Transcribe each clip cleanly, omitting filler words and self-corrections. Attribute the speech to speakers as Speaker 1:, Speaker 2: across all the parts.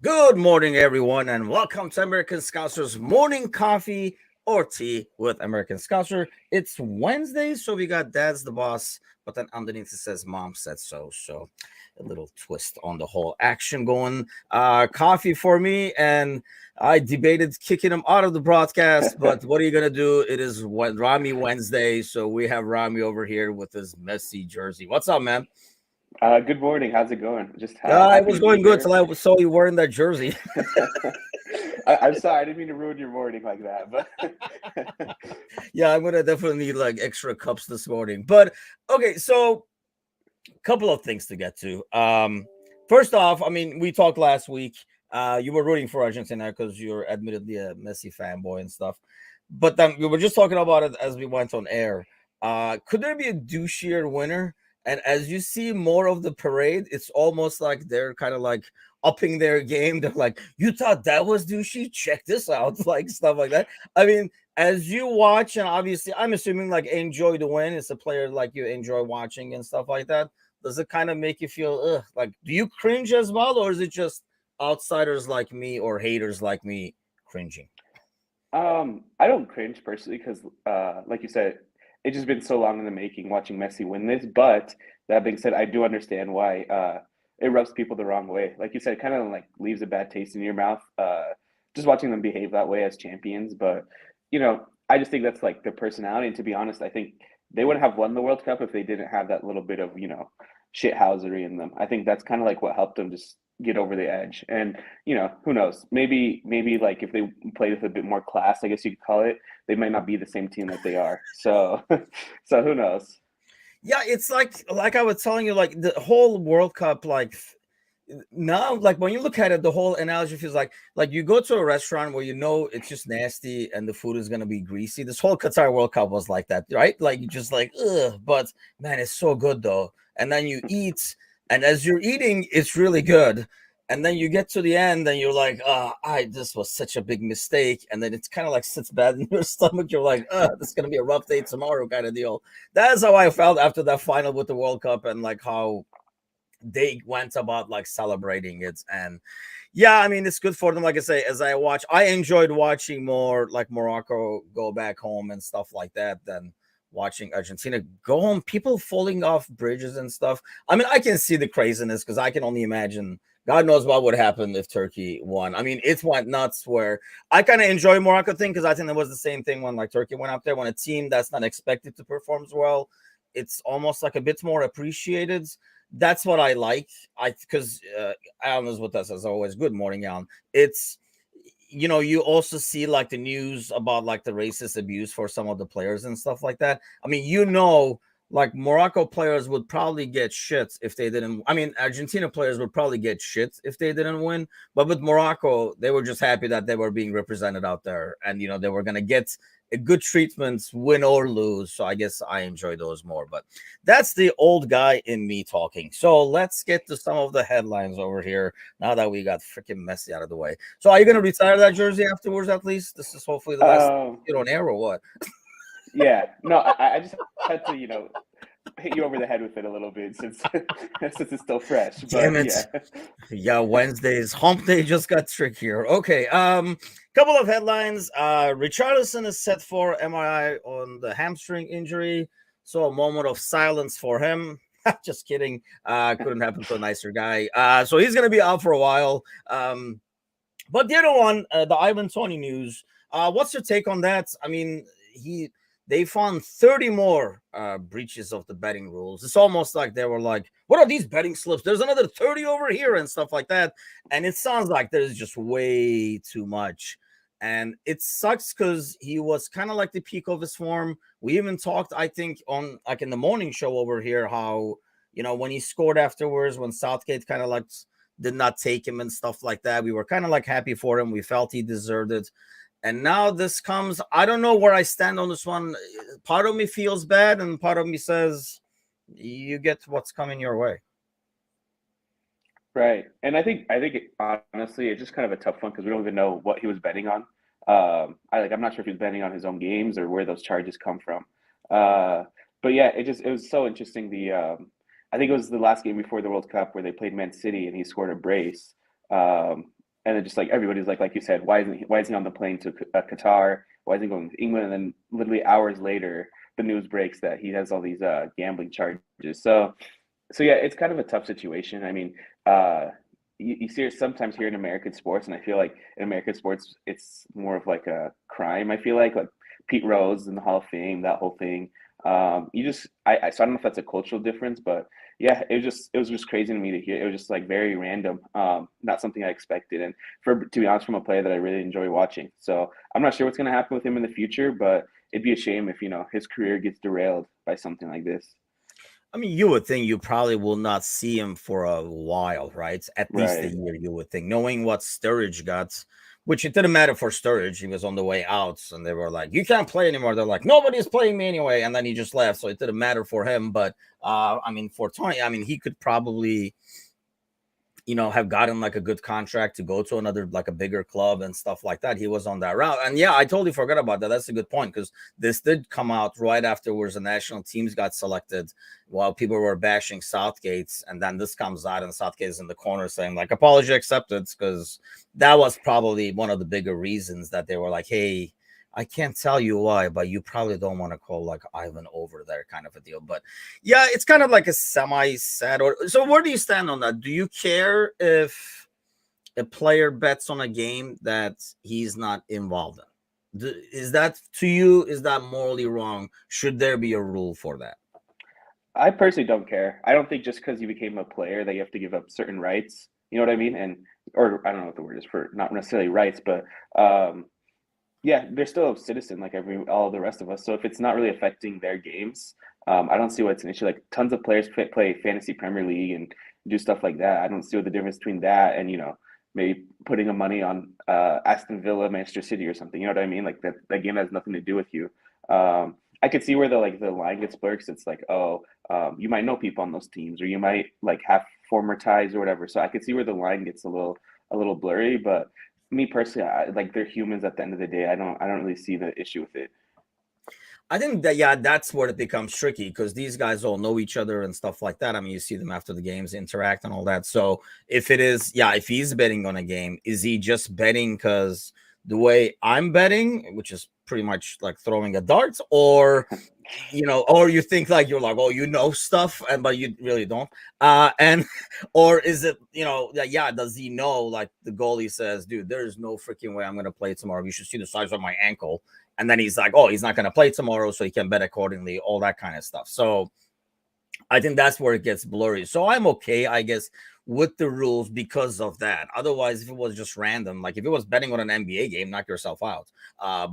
Speaker 1: Good morning, everyone, and welcome to American Scouser's morning coffee or tea with American Scouser. It's Wednesday, so we got Dad's the boss, but then underneath it says Mom said so. So a little twist on the whole action going. Coffee for me, and I debated kicking him out of the broadcast, but what are you gonna do? It is Ramy Wednesday, so we have Ramy over here with his messy jersey. What's up, man?
Speaker 2: Good morning. How's it going? Just
Speaker 1: It
Speaker 2: happy
Speaker 1: was
Speaker 2: to be
Speaker 1: going good till
Speaker 2: here.
Speaker 1: I saw you wearing that jersey.
Speaker 2: I'm sorry, I didn't mean to ruin your morning like that, but
Speaker 1: Yeah, I'm gonna definitely need like extra cups this morning. But okay, so couple of things to get to. First off, I mean, we talked last week. You were rooting for Argentina because you're admittedly a Messi fanboy and stuff. But then we were just talking about it as we went on air. Could there be a douchier winner? And as you see more of the parade, it's almost like they're kind of like upping their game. They're like, "You thought that was douchey? Check this out!" Like stuff like that. I mean, as you watch, and obviously, I'm assuming like enjoy the win. It's a player like you enjoy watching and stuff like that. Does it kind of make you feel like, do you cringe as well, or is it just outsiders like me or haters like me cringing?
Speaker 2: I don't cringe personally because, like you said, it's just been so long in the making watching Messi win this. But that being said, I do understand why it rubs people the wrong way. Like you said, it kind of like leaves a bad taste in your mouth. Just watching them behave that way as champions. But I just think that's like their personality. And to be honest, I think they wouldn't have won the World Cup if they didn't have that little bit of shithousery in them. I think that's kind of like what helped them just get over the edge. And who knows? Maybe like if they played with a bit more class, I guess you could call it, they might not be the same team that they are. So, so who knows?
Speaker 1: Yeah, it's like I was telling you, like the whole World Cup, now, like when you look at it, the whole analogy feels like you go to a restaurant where you know it's just nasty and the food is gonna be greasy. This whole Qatar World Cup was like that, right? Like you just like, ugh, but man, it's so good though. And then you eat, and as you're eating, it's really good. And then you get to the end and you're like, I this was such a big mistake. And then it's kind of like sits bad in your stomach. You're like, this is gonna be a rough day tomorrow, kind of deal. That's how I felt after that final with the World Cup and like how they went about like celebrating it. And yeah, I mean, it's good for them. Like I say, as I enjoyed watching more like Morocco go back home and stuff like that than watching Argentina go home, people falling off bridges and stuff. I mean, I can see the craziness because I can only imagine. God knows what would happen if Turkey won. I mean, it went nuts where I kind of enjoy Morocco thing because I think it was the same thing when like Turkey went up there. When a team that's not expected to perform as well, it's almost like a bit more appreciated. That's what I like. I because Alan is with us as always. Good morning, Alan. It's you also see like the news about like the racist abuse for some of the players and stuff like that. I mean, like Morocco players would probably get shit if they didn't. I mean, Argentina players would probably get shit if they didn't win. But with Morocco, they were just happy that they were being represented out there, and they were gonna get a good treatment, win or lose. So I guess I enjoy those more. But that's the old guy in me talking. So let's get to some of the headlines over here. Now that we got freaking Messi out of the way. So are you gonna retire that jersey afterwards? At least this is hopefully the last
Speaker 2: Um,
Speaker 1: you on air or what?
Speaker 2: yeah, no, I just had to hit you over the head with it a little bit since since it's still fresh.
Speaker 1: Damn
Speaker 2: But
Speaker 1: it.
Speaker 2: yeah.
Speaker 1: Yeah, Wednesday's hump day just got trickier. Okay, couple of headlines. Richarlison is set for MRI on the hamstring injury. So a moment of silence for him. Just kidding. Couldn't happen to a nicer guy. So he's gonna be out for a while. But the other one, the Ivan Tony news. What's your take on that? I mean, he they found 30 more breaches of the betting rules. It's almost like they were like, "What are these betting slips? There's another 30 over here and stuff like that." And it sounds like there's just way too much. And it sucks because he was kind of like the peak of his form. We even talked, I think, on like in the morning show over here, how when he scored afterwards, when Southgate kind of like did not take him and stuff like that. We were kind of like happy for him. We felt he deserved it. And now this comes. I don't know where I stand on this one. Part of me feels bad, and part of me says you get what's coming your way.
Speaker 2: Right. And honestly, it's just kind of a tough one because we don't even know what he was betting on. I'm not sure if he was betting on his own games or where those charges come from. Uh, but yeah, it was so interesting. I think it was the last game before the World Cup where they played Man City and he scored a brace. Um, And then just like everybody's like you said, why is he on the plane to Qatar? Why is he going to England? And then literally hours later, the news breaks that he has all these gambling charges. So yeah, it's kind of a tough situation. I mean, uh, you see it sometimes here in American sports, and I feel like in American sports, it's more of like a crime. I feel like Pete Rose in the Hall of Fame, that whole thing. So I don't know if that's a cultural difference, but yeah, it was just crazy to me to hear. It was just like very random, not something I expected, and to be honest, from a player that I really enjoy watching. So I'm not sure what's going to happen with him in the future, but it'd be a shame if his career gets derailed by something like this.
Speaker 1: I mean, you would think you probably will not see him for a while, right? At least a
Speaker 2: Right.
Speaker 1: year, you would think, knowing what Sturridge got, which it didn't matter for Sturridge. He was on the way out, and they were like, "You can't play anymore." They're like, "Nobody's playing me anyway," and then he just left, so it didn't matter for him. But I mean, for Tony, I mean, he could probably have gotten like a good contract to go to another like a bigger club and stuff like that. He was on that route. And yeah, I totally forgot about that. That's a good point because this did come out right afterwards. The national teams got selected while people were bashing Southgate's, and then this comes out and Southgate is in the corner saying like apology accepted because that was probably one of the bigger reasons that they were like, hey, I can't tell you why, but you probably don't want to call like Ivan over there kind of a deal. But yeah, it's kind of like a semi-sad. So where do you stand on that? Do you care if a player bets on a game that he's not involved in? Is that to you? Is that morally wrong? Should there be a rule for that?
Speaker 2: I personally don't care. I don't think just because you became a player that you have to give up certain rights. You know what I mean? Or I don't know what the word is for not necessarily rights, but um, yeah, they're still a citizen like all the rest of us. So if it's not really affecting their games, I don't see what's an issue. Like tons of players play fantasy Premier League and do stuff like that. I don't see what the difference between that and maybe putting a money on Aston Villa, Manchester City or something. You know what I mean? Like that game has nothing to do with you. I could see where the line gets blurred 'cause it's like, oh, you might know people on those teams or you might like have former ties or whatever. So I could see where the line gets a little blurry, but me personally, like they're humans at the end of the day. I don't really see the issue with it.
Speaker 1: I think that yeah, that's where it becomes tricky because these guys all know each other and stuff like that. I mean, you see them after the games interact and all that. So if it is, yeah, if he's betting on a game, is he just betting because the way I'm betting, which is pretty much like throwing a dart, or or you think like you're like, oh, stuff, and but you really don't. And or is it, yeah, does he know like the goalie says, dude, there's no freaking way I'm gonna play tomorrow. You should see the size of my ankle. And then he's like, oh, he's not going to play tomorrow, so he can bet accordingly, all that kind of stuff. So I think that's where it gets blurry. So I'm okay, I guess, with the rules because of that. Otherwise, if it was just random, like if it was betting on an NBA game, knock yourself out.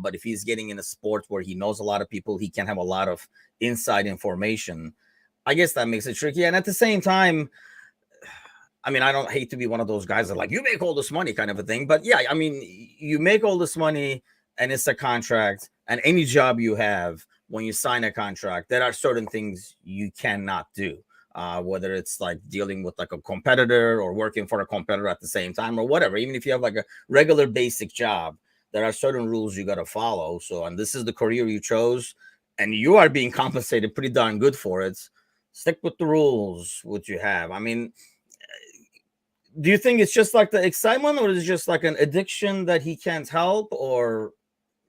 Speaker 1: But if he's getting in a sport where he knows a lot of people, he can have a lot of inside information. I guess that makes it tricky. And at the same time, I mean, I don't hate to be one of those guys that like you make all this money kind of a thing, but yeah, I mean, you make all this money and it's a contract, and any job you have when you sign a contract, there are certain things you cannot do. Whether it's like dealing with like a competitor or working for a competitor at the same time or whatever, even if you have like a regular basic job, there are certain rules you got to follow. So, and this is the career you chose, and you are being compensated pretty darn good for it. Stick with the rules, what you have. I mean, do you think it's just like the excitement, or is it just like an addiction that he can't help, or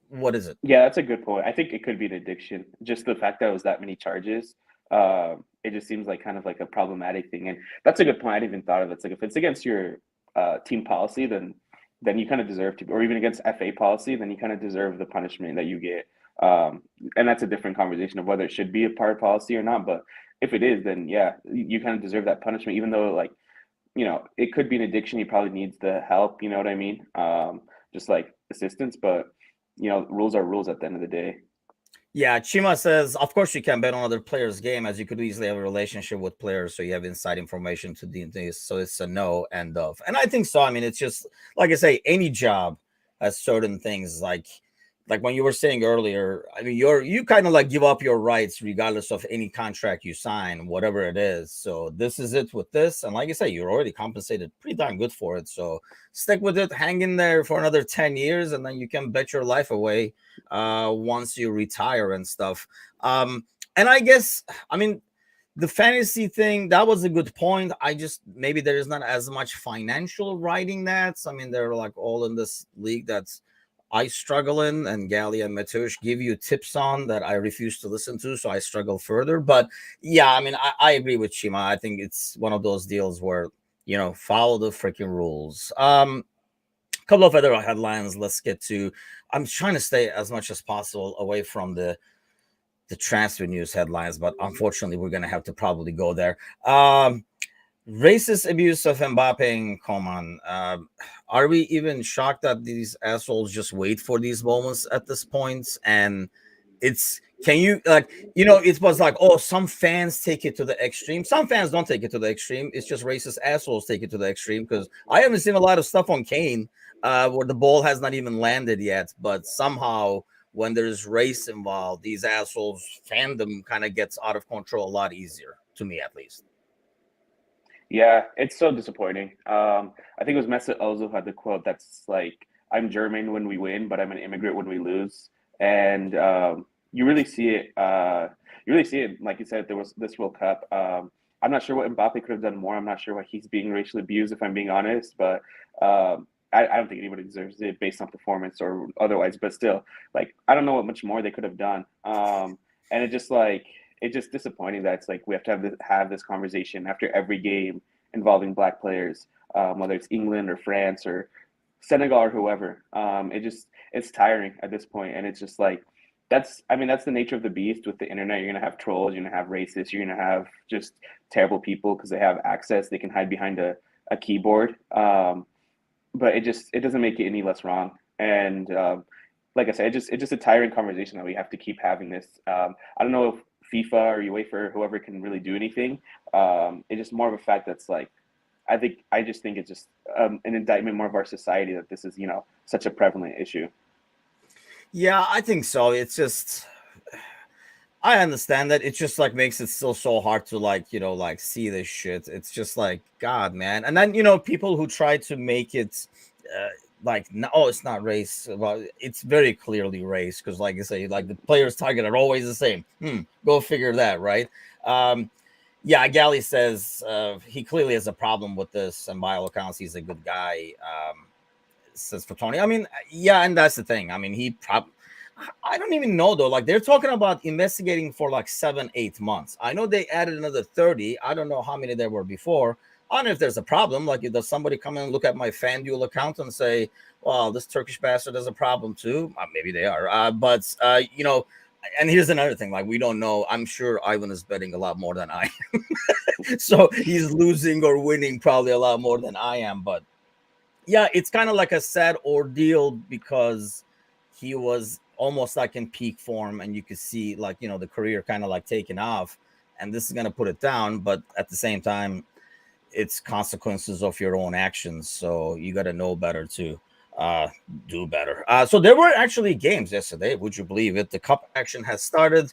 Speaker 1: what is it?
Speaker 2: Yeah, that's a good point. I think it could be an addiction. Just the fact that it was that many charges, it just seems like kind of like a problematic thing. And that's a good point. I hadn't even thought of it. It's like if it's against your team policy, then you kind of deserve to, or even against FA policy, then you kind of deserve the punishment that you get. And that's a different conversation of whether it should be a part of policy or not. But if it is, then yeah, you kind of deserve that punishment, even though like it could be an addiction. He probably needs the help. You know what I mean? Just like assistance, but rules are rules at the end of the day.
Speaker 1: Yeah, Chima says, of course you can bet on other players' game as you could easily have a relationship with players, so you have inside information to do this. So it's a no end of. And I think so. I mean, it's just like I say, any job has certain things like when you were saying earlier, I mean, you kind of like give up your rights regardless of any contract you sign, whatever it is. So this is it with this. And like I say, you're already compensated pretty darn good for it. So stick with it, hang in there for another 10 years, and then you can bet your life away once you retire and stuff. And I guess, I mean, the fantasy thing, that was a good point. I just, maybe there is not as much financial writing that. I mean, they're like all in this league that's I struggle in, and Gali and Matush give you tips on that I refuse to listen to, so I struggle further. But yeah, I mean, I agree with Shima. I think it's one of those deals where, follow the freaking rules. A couple of other headlines. Let's get to. I'm trying to stay as much as possible away from the transfer news headlines, but unfortunately, we're gonna have to probably go there. Racist abuse of Mbappe and Coman. Are we even shocked that these assholes just wait for these moments at this point? And it's can you like it was like, oh, some fans take it to the extreme. Some fans don't take it to the extreme. It's just racist assholes take it to the extreme, because I haven't seen a lot of stuff on Kane where the ball has not even landed yet, but somehow when there's race involved, these assholes fandom kind of gets out of control a lot easier, to me at least.
Speaker 2: Yeah, it's so disappointing. I think it was Mesut Ozil had the quote that's like, "I'm German when we win, but I'm an immigrant when we lose." And you really see it. You really see it, like you said, there was this World Cup. I'm not sure what Mbappe could have done more. I'm not sure why he's being racially abused, if I'm being honest. But I don't think anybody deserves it based on performance or otherwise. But still, like, I don't know what much more they could have done. And it just like it's just disappointing that it's like we have to have this conversation after every game involving black players, whether it's England or France or Senegal or whoever. It's tiring at this point, and it's just like that's the nature of the beast with the internet. You're gonna have trolls, you're gonna have racists, you're gonna have just terrible people because they have access. They can hide behind a keyboard, but it doesn't make it any less wrong. And like I said, it's just a tiring conversation that we have to keep having this. I don't know if FIFA or UEFA or whoever can really do anything. It's just more of a fact that's like, I just think it's just an indictment more of our society that this is such a prevalent issue.
Speaker 1: Yeah, I think so. It's just I understand that. It just like makes it still so hard to like see this shit. It's just like God, man. And then people who try to make it uh, like no, oh, it's not race. Well, it's very clearly race because, like I say, like the players' target are always the same. Go figure that, right? Um, yeah, Gally says he clearly has a problem with this, and by all accounts, he's a good guy. Says for Tony. I mean, yeah, and that's the thing. I mean, I don't even know though. Like they're talking about investigating for like 7, 8 months. I know they added another 30. I don't know how many there were before. I don't know if there's a problem. Like, does somebody come in and look at my FanDuel account and say, "Well, this Turkish bastard has a problem too"? Maybe they are. But and here's another thing. Like, we don't know. I'm sure Ivan is betting a lot more than I am, so he's losing or winning probably a lot more than I am. But yeah, it's kind of like a sad ordeal because he was almost like in peak form, and you could see like the career kind of like taking off, and this is gonna put it down. But at the same time, it's consequences of your own actions, so you got to know better to uh do better. So there were actually games yesterday, would you believe it? The cup action has started.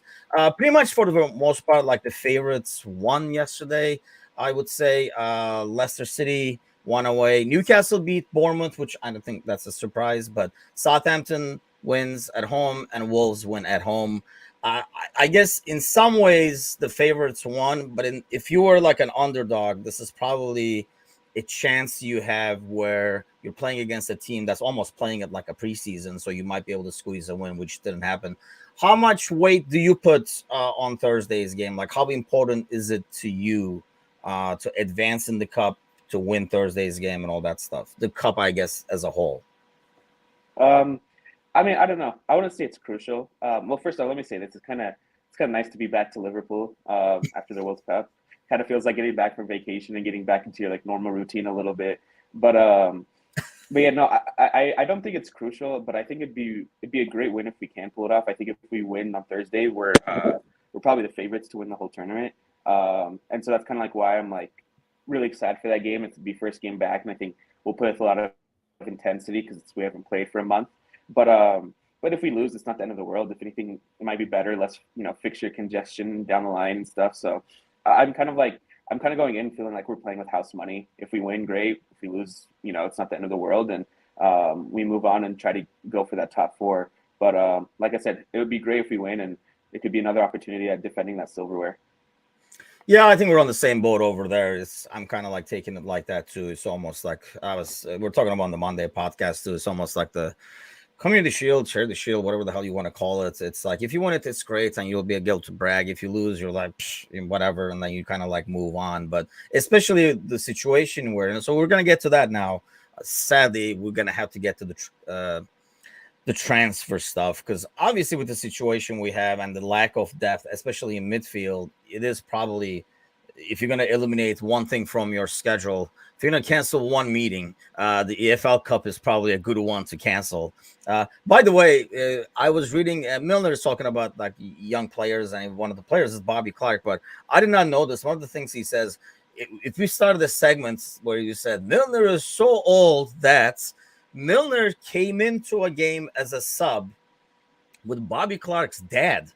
Speaker 1: Pretty much for the most part, like the favorites won yesterday. I would say Leicester City won away, Newcastle beat Bournemouth, which I don't think that's a surprise, but Southampton wins at home and Wolves win at home. I guess in some ways the favorites won, but if you were like an underdog, this is probably a chance you have where you're playing against a team that's almost playing it like a preseason, so you might be able to squeeze a win, which didn't happen. How much weight do you put on Thursday's game? Like, how important is it to you to advance in the cup, to win Thursday's game, and all that stuff? The cup, I guess, as a whole.
Speaker 2: Um, I mean, I don't know. I wouldn't say it's crucial. Well, first of all, let me say this: it's kind of nice to be back to Liverpool after the World Cup. Kind of feels like getting back from vacation and getting back into your like normal routine a little bit. But but yeah, no, I don't think it's crucial. But I think it'd be a great win if we can pull it off. I think if we win on Thursday, we're probably the favorites to win the whole tournament. And so that's kind of like why I'm like really excited for that game. It's the first game back, and I think we'll play with a lot of intensity because we haven't played for a month. But if we lose, it's not the end of the world. If anything, it might be better, less fixture congestion down the line and stuff. So I'm kind of going in feeling like we're playing with house money. If we win, great. If we lose, it's not the end of the world, and we move on and try to go for that top four. But like I said, it would be great if we win, and it could be another opportunity at defending that silverware.
Speaker 1: Yeah, I think we're on the same boat over there. I'm kind of like taking it like that too. It's almost like we're talking about on the Monday podcast too. It's almost like the Community Shield, share the shield, whatever the hell you want to call it. It's like if you win it, it's great, and you'll be able to brag. If you lose, you're like whatever, and then you kind of like move on. But especially the situation we're in, so we're gonna get to that now. Sadly, we're gonna have to get to the transfer stuff because obviously with the situation we have and the lack of depth, especially in midfield, it is probably if you're going to eliminate one thing from your schedule, if you're going to cancel one meeting, the EFL Cup is probably a good one to cancel. By the way, I was reading Milner is talking about like young players, and one of the players is Bobby Clark, but I did not know this. One of the things he says, if we started the segments where you said Milner is so old that Milner came into a game as a sub with Bobby Clark's dad.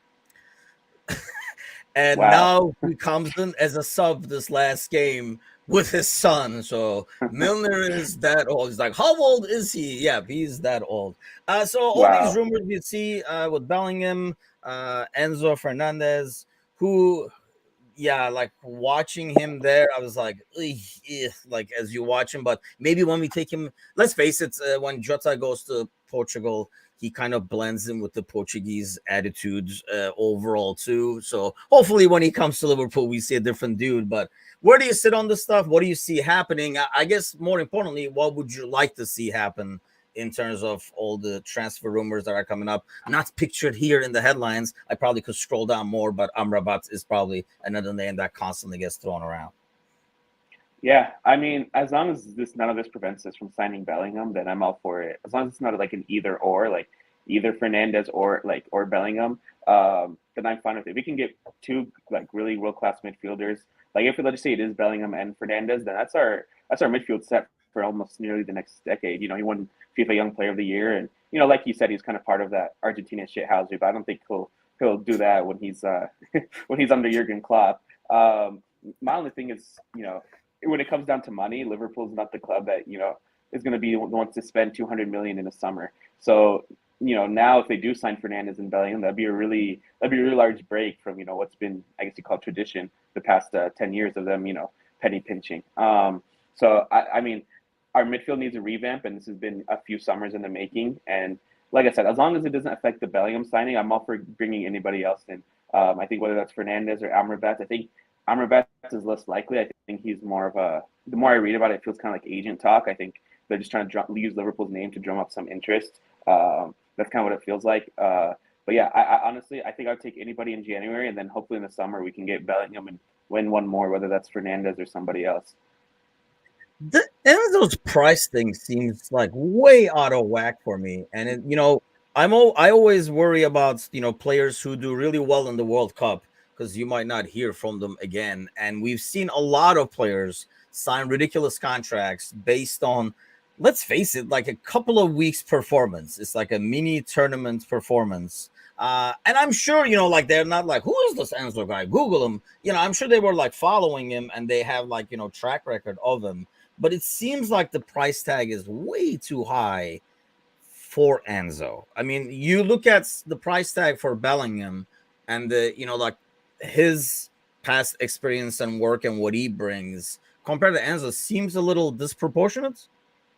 Speaker 1: And
Speaker 2: Wow.
Speaker 1: now he comes in as a sub this last game with his son. So Milner is that old. He's like, how old is he? Yeah, he's that old. So all these
Speaker 2: Wow.
Speaker 1: rumors you see with Bellingham, Enzo Fernandez, who yeah, like watching him there, I was like, like as you watch him. But maybe when we take him, let's face it, when Jota goes to Portugal, he kind of blends in with the Portuguese attitudes overall too. So hopefully, when he comes to Liverpool, we see a different dude. But where do you sit on this stuff? What do you see happening? I guess more importantly, what would you like to see happen in terms of all the transfer rumors that are coming up, not pictured here in the headlines? I probably could scroll down more, but Amrabat is probably another name that constantly gets thrown around.
Speaker 2: Yeah, I mean, as long as none of this prevents us from signing Bellingham, then I'm all for it. As long as it's not like an either or, like either Fernandez or Bellingham, then I'm fine with it. We can get two like really world class midfielders. Like if let's just say it is Bellingham and Fernandez, then that's our midfield set for almost nearly the next decade. You know, he won FIFA Young Player of the Year, and you know, like you said, he's kind of part of that Argentina shithousery. But I don't think he'll do that when he's when he's under Jurgen Klopp. My only thing is, you know, when it comes down to money, Liverpool's not the club that is going to be the ones to spend 200 million in a summer. So now if they do sign Fernandez and Bellingham, that'd be a really large break from what's been, I guess you call tradition the past 10 years of them penny pinching. So I mean, our midfield needs a revamp, and this has been a few summers in the making. And like I said, as long as it doesn't affect the Bellingham signing, I'm all for bringing anybody else in. I think whether that's Fernandez or Amrabat, I think Amrabat is less likely. I think he's more of a. The more I read about it, it feels kind of like agent talk. I think they're just trying to use Liverpool's name to drum up some interest. That's kind of what it feels like. But yeah, I honestly, I think I'd take anybody in January, and then hopefully in the summer we can get Bellingham and win one more, whether that's Fernandez or somebody else.
Speaker 1: The Enzo's price thing seems like way out of whack for me, and I always worry about players who do really well in the World Cup because you might not hear from them again. And we've seen a lot of players sign ridiculous contracts based on, let's face it, like a couple of weeks performance. It's like a mini tournament performance. And I'm sure, like they're not like, who is this Enzo guy? Google him. I'm sure they were like following him and they have like, track record of him, but it seems like the price tag is way too high for Enzo. I mean, you look at the price tag for Bellingham and like his past experience and work and what he brings compared to Enzo seems a little disproportionate.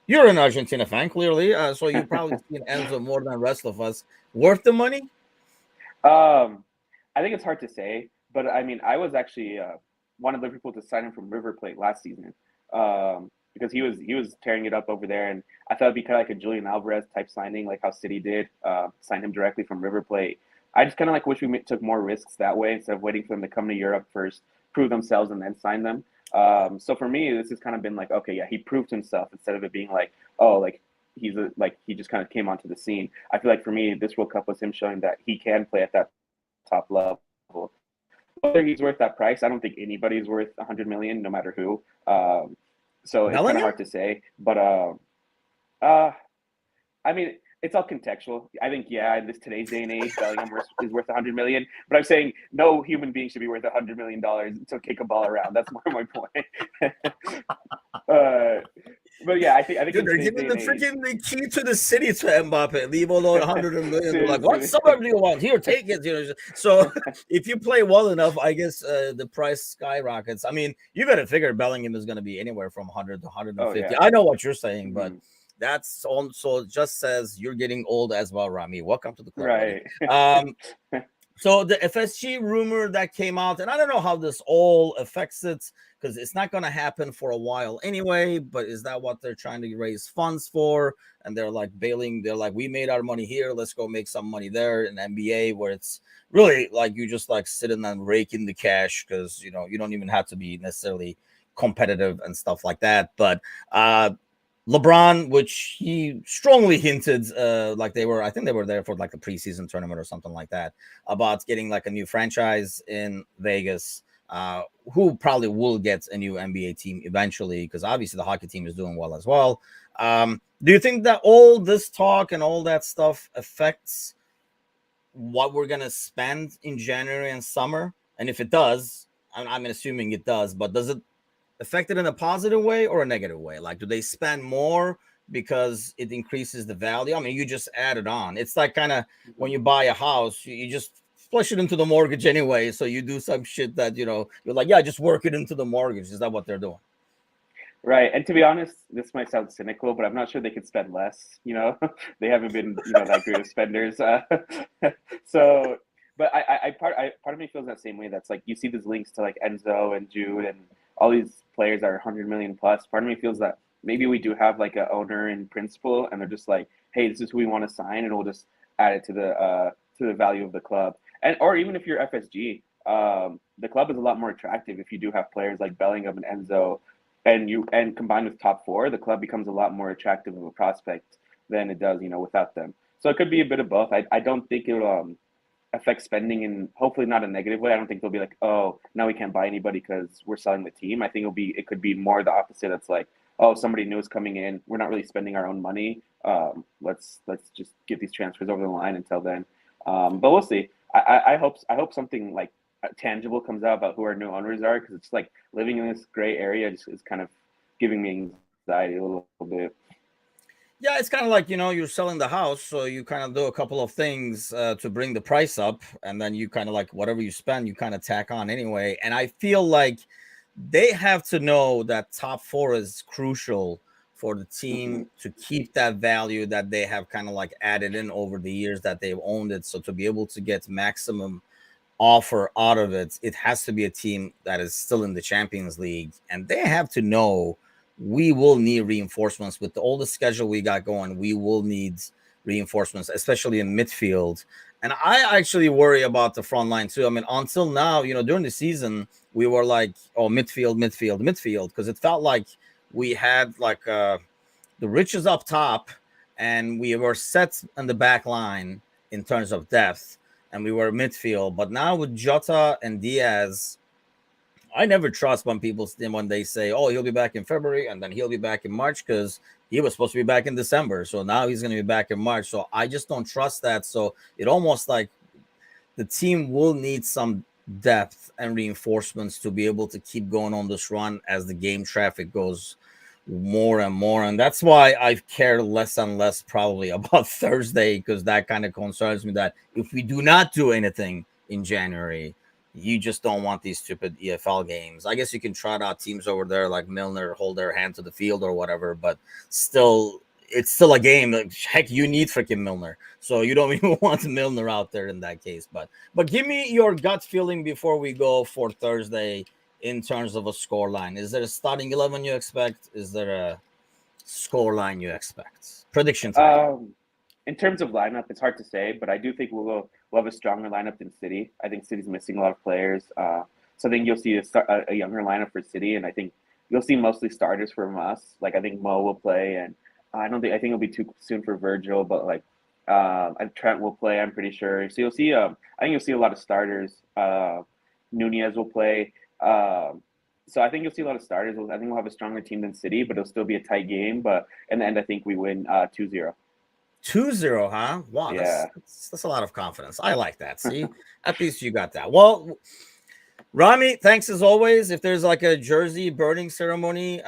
Speaker 1: You're an Argentina fan, clearly, so you probably seen Enzo more than the rest of us. Worth the money?
Speaker 2: I think it's hard to say, but I mean, I was actually wanted Liverpool to sign him from River Plate last season because he was tearing it up over there, and I thought it'd be kind of like a Julian Alvarez type signing, like how City did, sign him directly from River Plate. I just kind of like wish we took more risks that way instead of waiting for them to come to Europe first, prove themselves, and then sign them. So for me, this has kind of been like, okay, yeah, he proved himself instead of it being like, oh, like he just kind of came onto the scene. I feel like for me, this World Cup was him showing that he can play at that top level. Whether he's worth that price, I don't think anybody's worth 100 million, no matter who. So it's kind of
Speaker 1: Bellingham?
Speaker 2: hard to say, but uh, I mean, it's all contextual. I think, yeah, in this today's day and age, Bellingham is worth 100 million. But I'm saying no human being should be worth $100 million to kick a ball around. That's more my point. uh, But yeah, I think
Speaker 1: Dude,
Speaker 2: in
Speaker 1: they're
Speaker 2: today's
Speaker 1: giving
Speaker 2: day
Speaker 1: the
Speaker 2: and age,
Speaker 1: freaking the key to the city to Mbappe. Leave alone 100 million. They're like, what
Speaker 2: seriously.
Speaker 1: suburb do you want? Here, take it. So if you play well enough, I guess the price skyrockets. I mean, you got to figure Bellingham is going to be anywhere from 100 to
Speaker 2: Oh
Speaker 1: 150.
Speaker 2: yeah.
Speaker 1: I know what you're saying, but
Speaker 2: Mhm.
Speaker 1: that's also just says you're getting old as well, Rami. Welcome to the club, buddy.
Speaker 2: Right.
Speaker 1: Um, so the FSG rumor that came out, and I don't know how this all affects it because it's not going to happen for a while anyway. But is that what they're trying to raise funds for? And they're like bailing. They're like, we made our money here. Let's go make some money there in NBA, where it's really like you just like sitting and raking the cash because you don't even have to be necessarily competitive and stuff like that. But LeBron, which he strongly hinted, like I think they were there for like a preseason tournament or something like that, about getting like a new franchise in Vegas, who probably will get a new NBA team eventually, because obviously the hockey team is doing well as well. Do you think that all this talk and all that stuff affects what we're gonna spend in January and summer? And if it does, I'm assuming it does, but does it affected in a positive way or a negative way? Like, do they spend more because it increases the value? I mean, you just add it on. It's like kind of when
Speaker 2: Mhm.
Speaker 1: you buy a house, you just flush it into the mortgage anyway. So you do some shit that you're like, yeah, just work it into the mortgage. Is that what they're doing?
Speaker 2: Right. And to be honest, this might sound cynical, but I'm not sure they could spend less, you know. They haven't been, that great of spenders. So, but part of me feels that same way. That's like you see these links to like Enzo and Jude and all these players that are 100 million plus. Part of me feels that maybe we do have like a owner in principle, and they're just like, hey, this is who we want to sign, and we'll just add it to the value of the club. And or even if you're FSG, the club is a lot more attractive if you do have players like Bellingham and Enzo, and combined with top four, the club becomes a lot more attractive of a prospect than it does, without them. So it could be a bit of both. I don't think it'll affect spending in hopefully not a negative way. I don't think they'll be like, oh, now we can't buy anybody because we're selling the team. I think it could be more the opposite. It's like, oh, somebody new is coming in. We're not really spending our own money. Let's just get these transfers over the line until then. But we'll see. I hope something like tangible comes out about who our new owners are, because it's like living in this gray area just is kind of giving me anxiety a little bit.
Speaker 1: Yeah, it's kind of like you're selling the house, so you kind of do a couple of things to bring the price up, and then you kind of like whatever you spend, you kind of tack on anyway. And I feel like they have to know that top four is crucial for the
Speaker 2: Hmm.
Speaker 1: team to keep that value that they have kind of like added in over the years that they've owned it. So to be able to get maximum offer out of it, it has to be a team that is still in the Champions League, and they have to know we will need reinforcements with all the schedule we got going. We will need reinforcements, especially in midfield. And I actually worry about the front line too. I mean, until now, during the season, we were like, oh, midfield, midfield, midfield, because it felt like we had like the riches up top, and we were set on the back line in terms of depth, and we were midfield. But now with Jota and Diaz, I never trust when they say, "Oh, he'll be back in February and then he'll be back in March," because he was supposed to be back in December. So now he's going to be back in March. So I just don't trust that. So it almost like the team will need some depth and reinforcements to be able to keep going on this run as the game traffic goes more and more. And that's why I care less and less probably about Thursday, because that kind of concerns me that if we do not do anything in January, you just don't want these stupid EFL games. I guess you can trot out teams over there like Milner, hold their hand to the field or whatever, but still, it's still a game. Like, heck, you need freaking Milner, so you don't even want Milner out there in that case. But give me your gut feeling before we go for Thursday in terms of a score line. Is there a starting 11 you expect? Is there a score line you expect? Prediction time.
Speaker 2: Um, in terms of lineup, it's hard to say, but I do think we'll have a stronger lineup than City. I think City's missing a lot of players, so I think you'll see a younger lineup for City, and I think you'll see mostly starters from us. Like I think Mo will play, and I think it'll be too soon for Virgil, but like and Trent will play. I'm pretty sure. So you'll see. I think you'll see a lot of starters. Nunez will play. So I think you'll see a lot of starters. I think we'll have a stronger team than City, but it'll still be a tight game. But in the end, I think we win 2-0.
Speaker 1: 2-0, huh? Wow, that's,
Speaker 2: Yeah.
Speaker 1: that's that's a lot of confidence. I like that. See, at least you got that. Well, Rami, thanks as always. If there's like a jersey burning ceremony,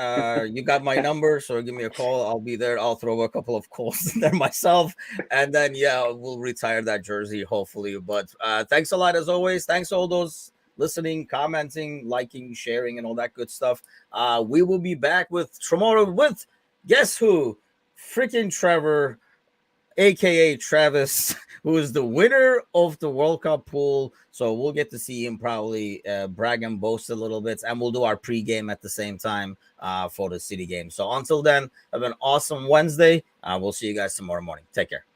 Speaker 1: you got my number, so give me a call. I'll be there. I'll throw a couple of calls in there myself, and then yeah, we'll retire that jersey hopefully. But thanks a lot as always. Thanks all those listening, commenting, liking, sharing, and all that good stuff. We will be back with tomorrow with guess who? Freaking Trevor, aka Travis, who is the winner of the World Cup pool. So we'll get to see him probably brag and boast a little bit, and we'll do our pregame at the same time for the City game. So until then, have an awesome Wednesday. We'll see you guys tomorrow morning. Take care.